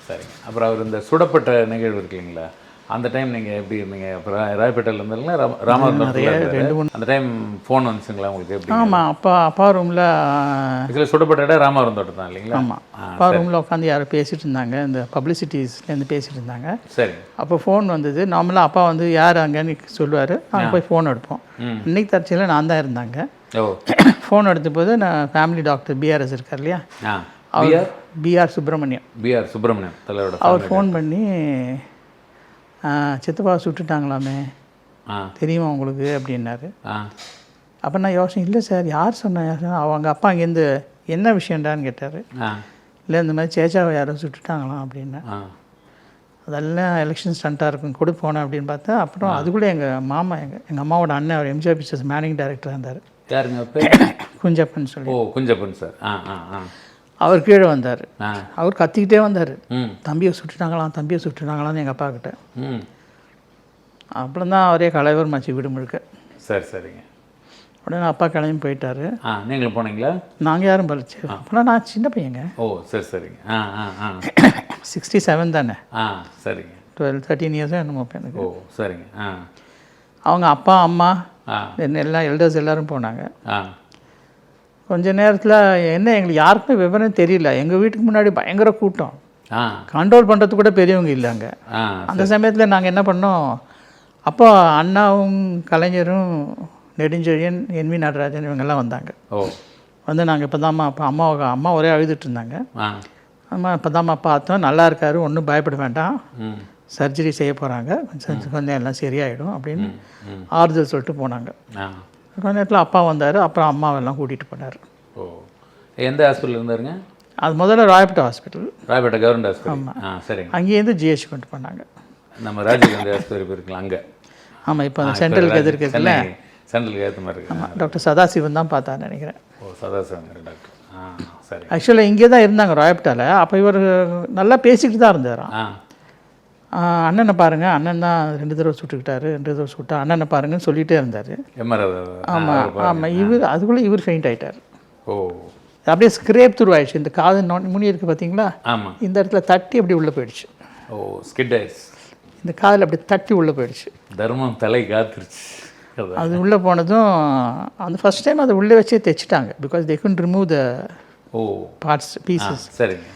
சரிங்க. அப்புறம் அவர் இந்த சுடப்பட்ட நிகழ்வு இருக்குங்களா, அந்த டைம் நீங்கள் எப்படி இருந்தீங்க? அப்புறம் ராயப்பேட்டையில் இருந்தீங்களா, ராமவரம்? அந்த டைம் ஃபோன் வந்துச்சுங்களா உங்களுக்கு? எப்படி? ஆமாம், அப்பா ரூமில். இதில் சுடப்பட்ட இடம் ராமவரம் தோட்டம் தான் இல்லைங்களா? ஆமாம், அப்பா ரூமில் உட்காந்து யாரும் பேசிகிட்டு இருந்தாங்க, இந்த பப்ளிசிட்டிஸ்லேருந்து பேசிகிட்டு இருந்தாங்க. சரி. அப்போ ஃபோன் வந்தது. நார்மலாக அப்பா வந்து யார் அங்கேன்னு சொல்லுவார், நாங்கள் போய் ஃபோன் எடுப்போம். இன்னைக்கு தற்செயலில் நான் தான் இருந்தாங்க. ஃபோன் எடுத்த போது நான் ஃபேமிலி டாக்டர் பிஆர்எஸ் இருக்கார் இல்லையா, அவர் பிஆர் சுப்பிரமணியம் தலைவரோட அவர் ஃபோன் பண்ணி சித்தப்பா சுட்டுட்டாங்களாமே, தெரியுமா உங்களுக்கு அப்படின்னாரு. அப்போ நான் யோசனை, இல்லை சார் யார் சொன்னா, அவங்க அப்பா அங்கேருந்து என்ன விஷயண்டான்னு கேட்டார். இல்லை இந்த மாதிரி சேச்சாவை யாரோ சுட்டுட்டாங்களாம் அப்படின்னா. அதெல்லாம் எலெக்ஷன் ஸ்டண்ட்டாக இருக்கும் கொடு போனேன் அப்படின்னு பார்த்தா, அப்புறம் அதுக்குள்ளே எங்கள் மாமா எங்கள் அம்மாவோட அண்ணன், அவர் எம்ஜிஆர் பிக்சர்ஸ் மேனேஜிங் டைரக்டராக இருந்தார். யாருங்க? குஞ்சப்பன் சொல்லி. ஓ, குஞ்சப்பன் சார். அவர் கீழே வந்தார். அவர் கத்திக்கிட்டே வந்தார், தம்பியை சுட்டுட்டாங்களான்னு எங்கள் அப்பா கிட்ட. அப்புறம் தான் அவரே கலைவர் மாச்சு வீடு முழுக்க. சரி, சரிங்க. உடனே அப்பா கிளம்பி போயிட்டாரு. நீங்களும் போனீங்களா? நாங்கள் யாரும் பறிச்சு. அப்போனா நான் சின்ன பையங்க. ஓ, சரி, சரிங்க. 67 தானே. சரிங்க. 13 இயர்ஸாக என்னமோ எனக்கு. ஓ, சரிங்க. அவங்க அப்பா அம்மா எல்லாம் எல்டர்ஸ் எல்லோரும் போனாங்க. கொஞ்ச நேரத்தில் என்ன எங்களுக்கு யாருக்குமே விவரம் தெரியல. எங்கள் வீட்டுக்கு முன்னாடி பயங்கர கூட்டம், கண்ட்ரோல் பண்ணுறது கூட பெரியவங்க இல்லைங்க. அந்த சமயத்தில் நாங்கள் என்ன பண்ணோம், அப்போ அண்ணாவும் கலைஞரும் நெடுஞ்செழியன் என்வி நடராஜன் இவங்கெல்லாம் வந்தாங்க. வந்து நாங்கள் இப்போ தான்மா அப்போ அம்மா ஒரே அழுதுட்டு இருந்தாங்க. அம்மா இப்போ தான்மா பார்த்தோம், நல்லா இருக்காரு, ஒன்றும் பயப்பட வேண்டாம், சர்ஜரி செய்ய போகிறாங்க, கொஞ்சம் எல்லாம் சரியாயிடும் அப்படின்னு ஆறுதல் சொல்லிட்டு போனாங்க. கொஞ்ச நேரத்தில் அப்பா வந்தார். அப்புறம் அம்மாவெல்லாம் கூட்டிகிட்டு போனார். ஓ, எந்த ஹாஸ்பிட்டல் இருந்தாருங்க? அது முதல்ல Royapettah hospital, Royapettah government hospital. ஆமாம், சரி. அங்கேருந்து ஜிஹெச் கொண்டு போனாங்க. நம்ம ராஜீவ் காந்தி ஹாஸ்பிட்டல் இருக்கலாம் அங்கே. ஆமாம், இப்போ அந்த சென்ட்ரலுக்கு எதிர்க்குதுல்ல, சென்ட்ரலுக்கு ஏற்ற மாதிரி இருக்கு. ஆமாம், டாக்டர் சதாசிவன் தான் பார்த்தான்னு நினைக்கிறேன். ஓ, சதாசிவன் டாக்டர். சரி. ஆக்சுவலாக இங்கே தான் இருந்தாங்க ராயப்பேட்டாவில். அப்போ இவர் நல்லா பேசிக்கிட்டு தான் இருந்தாராம். அண்ணனை பாருங்கள், அண்ணன் தான் 2 தடவை சுட்டுக்கிட்டாரு, 2 தடவை சுட்டா அண்ணனை பாருங்கன்னு சொல்லிகிட்டே இருந்தார். ஆமாம், அதுக்குள்ளே இவர் ஃபெயிண்ட் ஆகிட்டார். ஓ, அப்படியே ஸ்க்ரேப் த்ரூ ஆயிடுச்சு. இந்த காது முனி இருக்குது பார்த்தீங்களா, ஆமாம், இந்த இடத்துல தட்டி அப்படி உள்ளே போயிடுச்சு. ஓ, ஸ்கிட் ஆயிடுச்சு. இந்த காதில் அப்படி தட்டி உள்ளே போயிடுச்சு. தர்மம் தலை காத்துருச்சு. அது உள்ளே போனதும் அந்த ஃபஸ்ட் டைம் அதை உள்ளே வச்சே தைச்சிட்டாங்க. Because they could remove the parts pieces. சரிங்க.